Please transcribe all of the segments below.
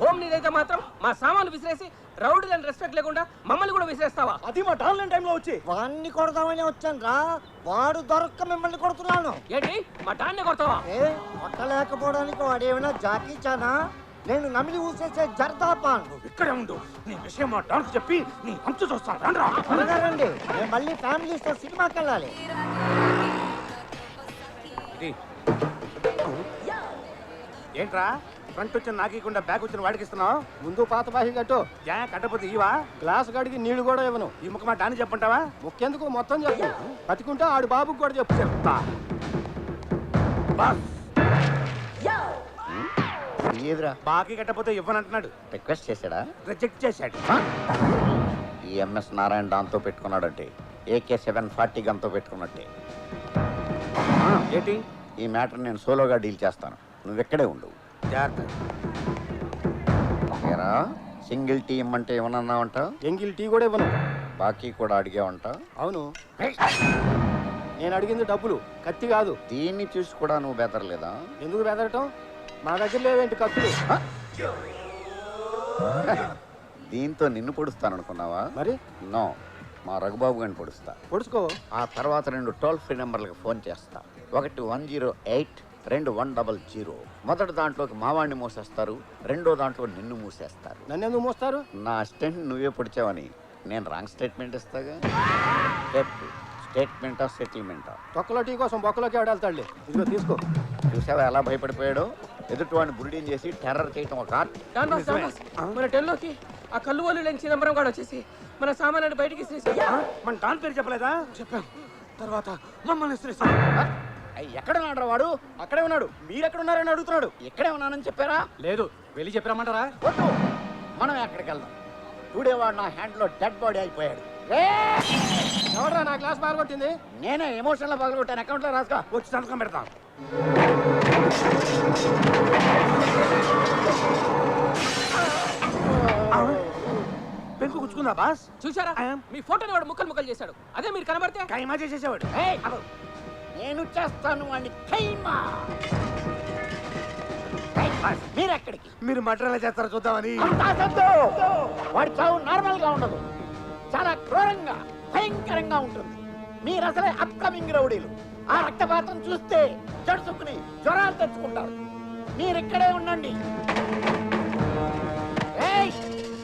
Home నీదైతే మాత్రం మా సామాన్లు విసిరేసి రౌడీలను రెస్పెక్ట్ లేకుండా మమ్మల్ని కూడా విసిరేస్తావా? అది మా టాలెంట్ టైంలో వచ్చి వాడిని కొడదామని వచ్చాను రా. వాడు దొరక్క మిమ్మల్ని కొడుతున్నాను. ఏంటి మా డాన్ని కొడతావా? కొట్టలేకపోవడానికి వాడేమైనా జాకీ చానా? నేను నమిలి ఊసేసే జర్దాపాన్. ఇక్కడే ఉండు, నీ విషయం మా డాన్స్ చెప్పి నీ అంచు చూస్తాను. రండి, నేను మళ్ళీ ఫ్యామిలీస్తో సినిమాకి వెళ్ళాలి. ఏంట్రా ఫ్రంట్ వచ్చిన నాకీకుండా బ్యాక్ వచ్చిన వాడికి ఇస్తున్నావు? ముందు పాత బాహి కట్టు. కట్టపోతే ఇవా గ్లాస్ గడికి నీళ్లు కూడా ఇవ్వను. ఈ ముఖ మా డాన్ని చెప్పంటావా? ముఖ్యందుకు మొత్తం చెప్పు. బతికుంటే ఆడు బాబుకి కూడా చెప్పు. చెప్తా ఏదిరా బాకీ కట్టపోతే ఇవ్వనంటున్నాడు. రిక్వెస్ట్ చేశాడా? రిజెక్ట్ చేశాడు. ఈ ఎంఎస్ నారాయణ దాంతో పెట్టుకున్నాడంటే AK-740 గన్తో పెట్టుకున్నట్టే. ఏంటి? ఈ మ్యాటర్ నేను సోలోగా డీల్ చేస్తాను, నువ్వు ఎక్కడే ఉండు. ఏరా సింగిల్ టీ ఇమ్మంటే ఏమన్నావంట? ఎంగిల్ టీ కూడా ఇవ్వను. బాకీ కూడా అడిగావంట? అవును, నేను అడిగింది డబ్బులు, కత్తి కాదు. దీన్ని చూసి కూడా నువ్వు బెదరలేదా? ఎందుకు బెదరటం? మా దగ్గర లేవేంటి కత్తులు? దీంతో నిన్ను పొడుస్తాననుకున్నావా? మరి నో, మా రఘుబాబు గారిని పొడుస్తా. పొడుచుకో. ఆ తర్వాత 2 టోల్ ఫ్రీ నెంబర్లకు ఫోన్ చేస్తా. ఒకటి 108, 2 100. మొదటి దాంట్లోకి మావాణ్ణి మూసేస్తారు, రెండో దాంట్లో నిన్ను మూసేస్తారు. నన్ను ఎందుకు మోస్తారు? నా అసిస్టెంట్ నువ్వే పొడిచావని నేను రాంగ్ స్టేట్మెంట్ ఇస్తాగా. స్టేట్మెంటా సెటిల్మెంటా? తొక్కలో టీ కోసం బొక్కలోకి ఆడాలి. ఇదిగో తీసుకో. చూసావా ఎలా భయపడిపోయాడో? ఎదుటివాడిని బురిడీని చేసి టెర్రర్ చేయటం ఒక ఆర్ట్. మన టెల్లోకి ఆ కళ్ళు వాళ్ళు లేని చిదంబరం కూడా వచ్చేసి మన సామాన్యాన్ని బయటికి మన డాన్ పేరు చెప్పలేదా? చెప్పాం. తర్వాత మమ్మల్ని ఎక్కడ ఉన్నాడు వాడు? అక్కడే ఉన్నాడు. మీరెక్కడ ఉన్నారని అడుగుతున్నాడు. ఎక్కడే ఉన్నానని చెప్పారా? లేదు, వెళ్ళి చెప్పిరమ్మంటారా? వద్దు, మనం ఎక్కడికి వెళ్దాం. చూడేవాడు నా హ్యాండ్ లో డెడ్ బాడీ అయిపోయాడు. ఎవరా నా గ్లాస్ పగలగొట్టింది? నేనే ఎమోషన్ లో పగలగొట్టాను. అకౌంట్ లో రాసుకో. వచ్చి సంతకం పెడతాం. పెంకు గుచ్చుకుందా బాస్? చూసారా, మీ ఫోటోని వాడు ముక్కలు చేశాడు. అదే మీరు కనబడితే కైమా చేసేసేవాడు. నేను చేస్తాను వాడిని ఖైమా. మీరెక్కడికి? మీరు మటన్ చేస్తారో చూద్దామని. వాడి చావు నార్మల్ గా ఉండదు, చాలా క్రూరంగా భయంకరంగా ఉంటుంది. మీరు అసలే అప్కమింగ్ రౌడీలు. ఆ రక్తపాతం చూస్తే చడుచుకుని జ్వరాలు తెచ్చుకుంటారు. మీరిక్కడే ఉండండి.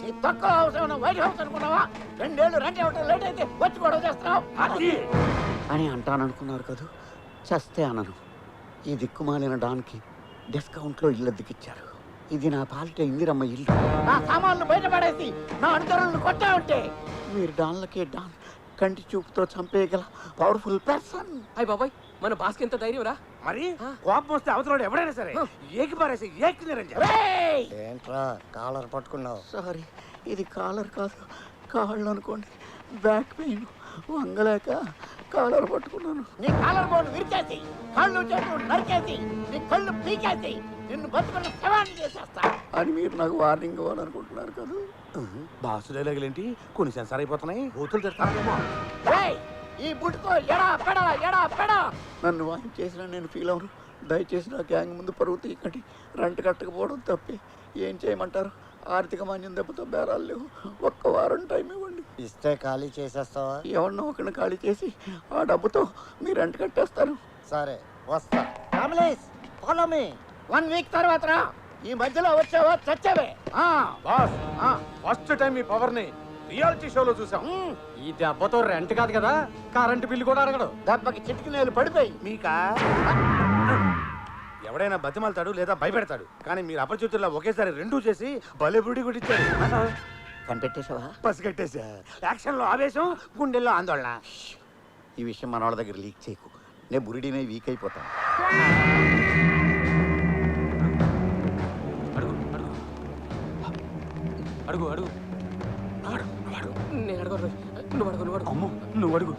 నీ తక్కువ హౌస్ ఏమన్నా వైట్ హౌస్ అనుకున్నావా? 2 ఏళ్ళు రెంట్ ఇవ్వటం లేట్ అయితే వచ్చి గొడవ చేస్తున్నావు అని అంటాననుకున్నారు కదా. చస్తే అనను. ఈ దిక్కుమాలిన డాన్కి డిస్కౌంట్లో ఇల్లు అద్దెకిచ్చారు. ఇది నా పాలిట ఇందిరమ్మ ఇల్లు. నా సామాన్లు బయటపడేసి నా అనుచరులను కొట్టా ఉంటే మీరు డాన్లకే డాన్ కంటి చూపుతో చంపేయగల పవర్ఫుల్ పర్సన్. అయ్య బాబాయ్, మన బాస్కి ఎంత ధైర్యం రా. మరి కోపం వస్తే అవతల ఎవడైనా సరే ఏకి పారేసి ఏకి నిరంజన్. ఏంట్రా కాలర్ పట్టుకున్నావు? సారీ, ఇది కాలర్ కాదు, కాళ్ళు అనుకోండి. బ్యాక్ పెయిన్ వంగలేక కాలర్ పట్టుకున్నాను. నీ కాలర్ బోన్ విరిచేసి, కాళ్ళు చేతులు నరికేసి, నీ కళ్ళు పీకేసి నిన్ను బతుకున్న శవాన్ని చేసేస్తా అని మీరు నాకు వార్నింగ్ ఇవ్వాలనుకుంటున్నారు కదా. బాసు డైలాగులేంటి కొన్ని సెన్సార్ అయిపోతున్నాయి. బూతులు తెస్తానేమో. ఈ బుట్టితో ఎడా పెడా ఎడా పెడా నన్ను వాయించేసిన నేను ఫీల్ అవను. దయచేసి నా గ్యాంగ్ ముందు పరువు తీయకండి. రెంట్ కట్టకపోవడం తప్పే. ఏం చేయమంటారు? ఆర్థిక మాన్యం దెబ్బతో బేరాలు లేవు. 1 వారం టైం ఇవ్వండి. ఇస్తే ఖాళీ చేసేస్తావా? ఎవరినో ఒకరిని ఖాళీ చేసి ఆ డబ్బుతో మీరు రెంట్ కట్టేస్తారు. సరే, వస్తా. Families follow me. 1 వీక్ తర్వాత రా. ఈ మధ్యలో వచ్చావా చచ్చావే. బాస్, ఫస్ట్ టైం మీ పవర్ ని రియాలిటీ షోలో చూసాం. ఈ దెబ్బతో రెంట్ కాదు కదా, కరెంటు బిల్లు కూడా అడగడు. దెబ్బకి చిటికినేలు పడిపోయి. మీకా ఎవడైనా బతిమాలతాడు లేదా భయపెడతాడు, కానీ మీరు అపరిచితుల్లో ఒకేసారి 2 చేసి భలే బుడి కొట్టించారు. కనిపెట్టేసావా? పసిగట్టేశా. యాక్షన్ లో ఆవేశం, గుండెల్లో ఆందోళన. ఈ విషయం మన వాళ్ళ దగ్గర లీక్ చేయకు. నేను బురిడినే వీక్ అయిపోతాను. అడుగు అడుగు నేను అడుగు. నువ్వు అడుగు. నువ్వు అడుగు.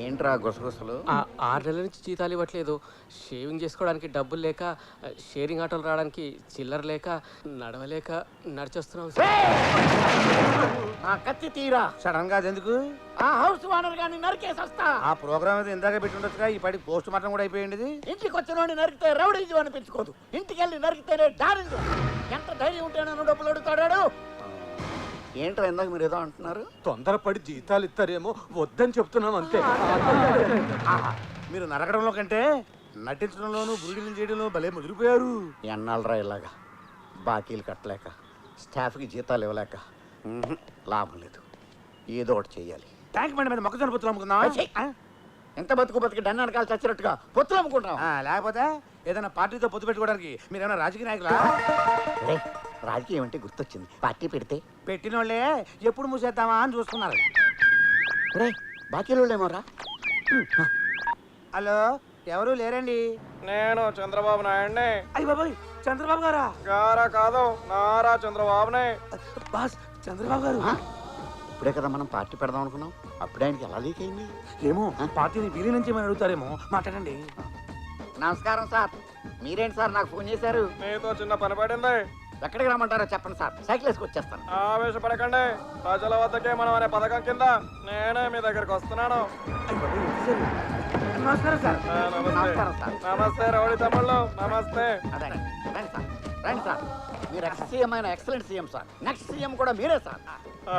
ఏంట్రా ఏంట్రా గుసగుసలు? 6 నెలల నుంచి జీతాలు ఇవ్వట్లేదు. షేవింగ్ చేసుకోవడానికి డబ్బులు లేక, షేరింగ్ ఆటోలు రావడానికి చిల్లర లేక, నడవలేక నడిచొస్తున్నాం సార్. ఆ కత్తి తీరా. సడన్ గా ఎందుకు? ఆ హౌస్ ఓనర్ గాని నరికేసొస్తా. ఆ ప్రోగ్రామ్ అయితే ఇందాక పెట్టి ఉండొచ్చుగా. ఈ పాటి పోస్ట్ మార్టం కూడా అయిపోయింది. ఇంటికి వచ్చినోడిని నరికితే రౌడీజం అనిపించుకోదు, ఇంటికి వెళ్ళి నరికితేనే డారింజం. ఎంత ధైర్యం ఉంటే నన్ను డబ్బులు అడుగుతాడాడు. ఏంట్రా ఇందాక మీరు ఏదో అంటున్నారు? తొందరపడి జీతాలు ఇస్తారేమో వద్దని చెప్తున్నాం అంతే. మీరు నరకడంలో కంటే నటించడంలోనూ బురుడిని చేయడంలో భలే ముదిరిపోయారు. ఎన్నాళ్ళరా ఇలాగా బాకీలు కట్టలేక, స్టాఫ్కి జీతాలు ఇవ్వలేక లాభం లేదు. ఏదో ఒకటి చెయ్యాలి. ట్యాంక్ బండి మీద మొక్కజొన్న పొత్తులు అమ్ముకుందాం. ఎంత బతుకు బతికి డన్నరకాలు చచ్చినట్టుగా పొత్తులు అమ్ముకుంటాం. లేకపోతే ఏదైనా పార్టీతో పొత్తు పెట్టుకోవడానికి మీరేమైనా రాజకీయ నాయకులా? రాజకీయం అంటే గుర్తొచ్చింది. పార్టీ పెడితే పెట్టిన వాళ్ళే ఎప్పుడు మూసేద్దామా అని చూస్తున్నారు. బాకీలు ఏమోరా. హలో, ఎవరు లేరండి? నేను చంద్రబాబు నాయుడిని. అయ్యి బాబాయ్, చంద్రబాబు గారా? గారా కాదు, నారా చంద్రబాబునే. బాస్, చంద్రబాబు గారు. ఇప్పుడే కదా మనం పార్టీ పెడదాం అనుకున్నాం, అప్పుడే ఆయనకి ఎలా లీక్ అయింది? ఏమో పార్టీని వీరి నుంచి ఏమైనా అడుగుతారేమో. మాట్లాడండి. నమస్కారం సార్. మీరేంటి సార్ నాకు ఫోన్ చేశారు? నీతో చిన్న పని పడింది. ఎక్కడికి రమ్మంటారో చెప్పండి సార్, సైకిల్ వేసుకు వచ్చేస్తాను. ఆవేశపడకండి. ప్రజల వద్దకే మనం అనే పథకం కింద నేనే మీ దగ్గరికి వస్తున్నాను. నమస్కారం సార్. నమస్తే. నమస్కారం సార్. నమస్తే రౌడీ తమ్ముళ్ళు, నమస్తే. అదే రండి సార్, రండి సార్. మీరు ఎక్స్ సీఎం అయిన excellent CM sir. Next CM కూడా మీరే సార్.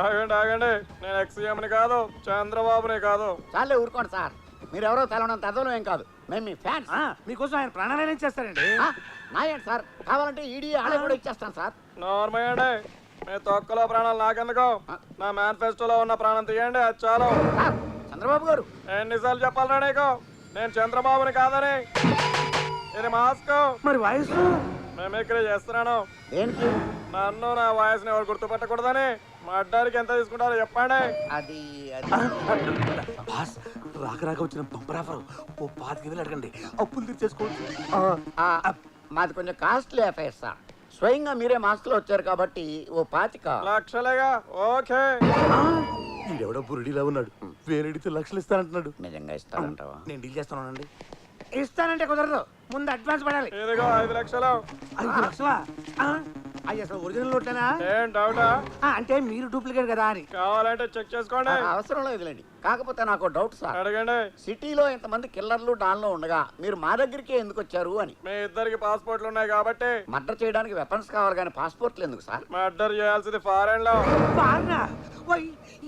ఆగండి ఆగండి, నేను ఎక్స్-సీఎంని కాదు, చంద్రబాబుని కాదు. చాలే ఊరుకోండి సార్. మీరెవరో తెలవనంత అదనం ఏం కాదు, మేము మీ ఫ్యాన్స్. మీకోసం ఆయన ప్రాణాలయం చేస్తారండి. నాయండి సార్, కావాలంటే ఈడీ ఆడే కూడా ఇచ్చేస్తాను సార్. నార్మల్. మీ తొక్కలో ప్రాణాలు నాకెందుకు? నా మేనిఫెస్టోలో ఉన్న ప్రాణం తీయండి, అది చాలు. సార్, చంద్రబాబు గారు ఎన్నిసార్లు చెప్పాలరా నీకు నేను చంద్రబాబుని కాదని? ఇది మాస్క్. మరి వాయిస్ మిమిక్రీ చేస్తున్నాను. దేనికి? నన్ను నా వాయిస్ని ఎవరు గుర్తుపట్టకూడదని. మా అడ్డానికి ఎంత తీసుకుంటారో చెప్పండి. అది బాస్, రాక రాక వచ్చిన బంపర్ ఆఫర్. ఓ 5,000 అడగండి, అప్పులు తీర్చేసుకోవచ్చు. మాది కొంచెం కాస్ట్లీ అఫైర్ సార్. స్వయంగా మీరే మాస్క్ లో వచ్చారు కాబట్టి ఓ 25 లక్షలేగా. ఓకే. ఈడెవడో బురుడిలా ఉన్నాడు, వేరేడితే లక్షలు ఇస్తానంటున్నాడు. నిజంగా ఇస్తానంటావా? నేను డీల్ చేస్తానండి. ఇస్తానంటే కుదరదు, ముందు అడ్వాన్స్ పడాలి. ఇదిగో 5 లక్షలు. 5 లక్షలా? అయ్యి అసలు ఒరిజినల్ నోట్లేనా? ఏం డౌటా? అంటే మీరు డూప్లికేట్ కదా అని. కావాలంటే చెక్ చేసుకోండి. అవసరం లేదులేండి. కాకపోతే నాకు డౌట్ సార్. అడగండి. సిటీలో ఇంతమంది కిల్లర్లు డాన్లో ఉండగా మీరు మా దగ్గరికే ఎందుకు వచ్చారు అని. మీ ఇద్దరికి పాస్పోర్ట్లు ఉన్నాయి కాబట్టి. మర్డర్ చేయడానికి వెపన్స్ కావాలి కానీ పాస్పోర్ట్లు ఎందుకు సార్? మర్డర్ చేయాల్సింది ఫారెన్ లో.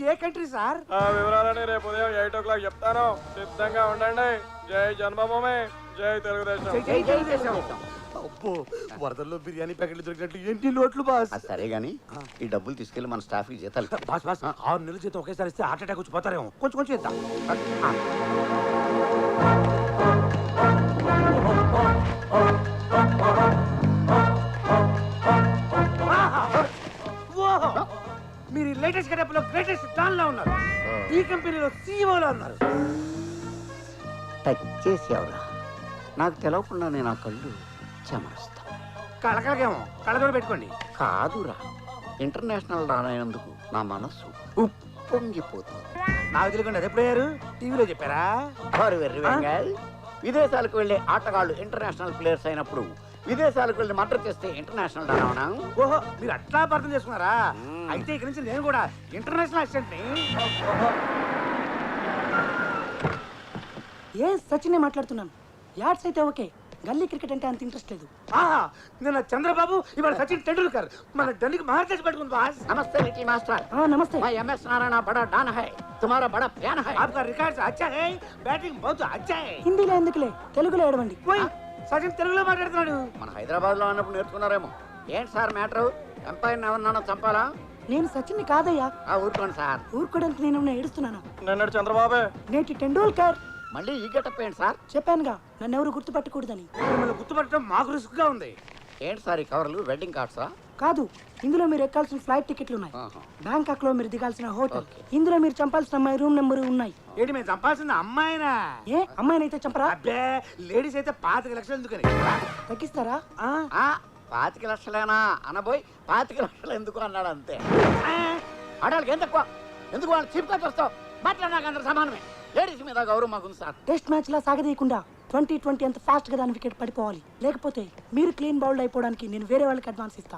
ఏ కంట్రీ సార్? ఆ వివరాలని రేపు ఉదయం 8 o'clock చెప్తాను. సిద్ధంగా ఉండండి. జై జన్మభూమి, జై తెలుగుదేశం. అబ్బో, వరదల్లో బిర్యానీ ప్యాకెట్లు దొరికినట్లు ఏంటి నోట్లు బాస్? అది సరే గానీ ఈ డబ్బులు తీసుకెళ్లి మన స్టాఫ్ కి జీతాలు బాస్ బాస్ 6 నెలల జీతం ఒకేసారి ఇస్తే హార్ట్ అటాక్ వచ్చి పోతారేమో. కొంచెం కొంచెం ఇద్దాం. మీరు లేటెస్ట్ గెటప్ లో గ్రేటెస్ట్ డాన్ లో ఉన్నారు. ఈ కంపెనీలో CEO లో ఉన్నారు. టచ్ చేసేవరా? నాకు తెలవకుండా నేను ఆ కళ్ళు చెమరుస్తా. కళకళకేమో కళ్ళజోడు పెట్టుకోండి. కాదురా, ఇంటర్నేషనల్ రానైనందుకు నా మనస్సు ఉప్పొంగిపోతుంది. నాకు తెలియకుండా అది ఎప్పుడయ్యారు? టీవీలో చెప్పారా? విదేశాలకు వెళ్లే ఆటగాళ్ళు ఇంటర్నేషనల్ ప్లేయర్స్ అయినప్పుడు విదేశాలకు వెళ్ళి మర్డర్ చేస్తే ఇంటర్నేషనల్ రావనా? ఓహో, మీరు అట్లా అర్థం చేసుకున్నారా? అయితే ఇక్కడి నుంచి నేను కూడా ఇంటర్నేషనల్ అసిస్టెంట్ ని. ఏ సచిన్ మాట్లాడుతున్నాను. యాడ్స్ అయితే ఓకే, గల్లీ క్రికెట్ అంటే అంత ఇంట్రెస్ట్ లేదు. నిన్న చంద్రబాబు, ఇవాళ సచిన్ టెండూల్కర్. మన ఢిల్లీకి మహారాజ్ పెట్టుకుంది బాస్. నమస్తే లిటిల్ మాస్టర్. నమస్తే. मैं MS नारायण बड़ा डॉन है, तुम्हारा बड़ा फैन है. आपका रिकॉर्ड्स अच्छा है, बैटिंग बहुत अच्छा है. హిందీలో ఎందుకులే, తెలుగులో ఏడవండి. ఓయ్, సచిన్ తెలుగులో మాట్లాడుతున్నాడు. మన హైదరాబాద్ లో ఉన్నప్పుడు నేర్చుకున్నారేమో. ఏంటి సార్ మ్యాటర్? ఎంపైర్ ఎవరినన్నా చంపాలా? నేను సచిన్ని కాదయ్యా. ఊరుకోండి సార్. ఊరుకోవడానికి నేను ఏడుస్తున్నాను. నిన్నటి చంద్రబాబే. నేటి టెండూల్కర్. మళ్ళీ ఈ గెటప్ ఏంటి సార్? చెప్పానుగా నన్ను ఎవరు గుర్తుపట్టకూడదని. మిమ్మల్ని గుర్తుపట్టడం మాకు రిస్క్ గా ఉంది. ఏంటి సార్ ఈ కవర్లు? వెడ్డింగ్ కార్డ్సా? కాదు, ఇందులో మీరు ఎక్కాల్సిన ఫ్లైట్ టికెట్లు ఉన్నాయి. బ్యాంకాక్ లో మీరు దిగాల్సిన హోటల్, ఇందులో మీరు చంపాల్సిన అమ్మాయి రూమ్ నెంబర్ ఉన్నాయి. ఏంటి మేము చంపాల్సింది అమ్మాయినా? ఏ అమ్మాయినైతే చంపరా? అబ్బే, లేడీస్ అయితే 25 లక్షలు ఎందుకని తగ్గిస్తారా? 25 లక్షలేనా అనబోయి 25 లక్షలు ఎందుకు అన్నాడు అంతే. ఆడాళ్ళకి ఏం తక్కువ? ఎందుకు వాళ్ళు చీప్ గా చూస్తావు? బట్టలు నాకు అందరు సమానమే. లేడీస్ మీద గౌరవం మాకుంది సార్. టెస్ట్ మ్యాచ్ లా సాగదీయకుండా 20-20 అంత ఫాస్ట్ గా దాని వికెట్ పడిపోవాలి. లేకపోతే మీరు క్లీన్ బౌల్డ్ అయిపోవడానికి నేను వేరే వాళ్ళకి అడ్వాన్స్ ఇస్తా.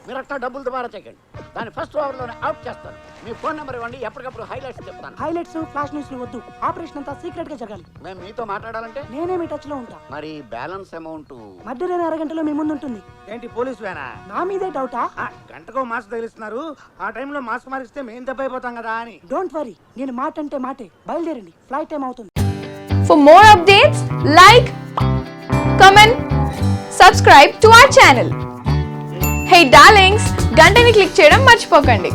మీరు అట్లా డబ్బులు దుబారా చేయకండి. దాన్ని ఫస్ట్ ఓవర్లోనే అవుట్ చేస్తాను. మీ ఫోన్ నెంబర్ ఇవ్వండి, ఎప్పటికప్పుడు హైలైట్స్ చెప్తాను. హైలైట్స్ ఫ్లాష్ న్యూస్ వద్దు. ఆపరేషన్ అంతా సీక్రెట్ గా జరగాలి. మేము మీతో మాట్లాడాలంటే నేనే మీ టచ్ లో ఉంటా. మరి బ్యాలెన్స్ అమౌంట్ మధ్యలోనే అరగంటలో మీ ముందు ఉంటుంది. ఏంటి పోలీస్ వేనా? నా మీదే డౌటా? గంటకో మాస్క్ తగిలిస్తున్నారు. ఆ టైంలో మాస్క్ మారిస్తే మేము దెబ్బ అయిపోతాం కదా అని. డోంట్ వరీ, నేను మాట అంటే మాటే. బయలుదేరండి, ఫ్లైట్ టైం అవుతుంది. For more updates, like, comment, subscribe to our channel. Hey darlings, గంటని click చేయడం మర్చిపోకండి.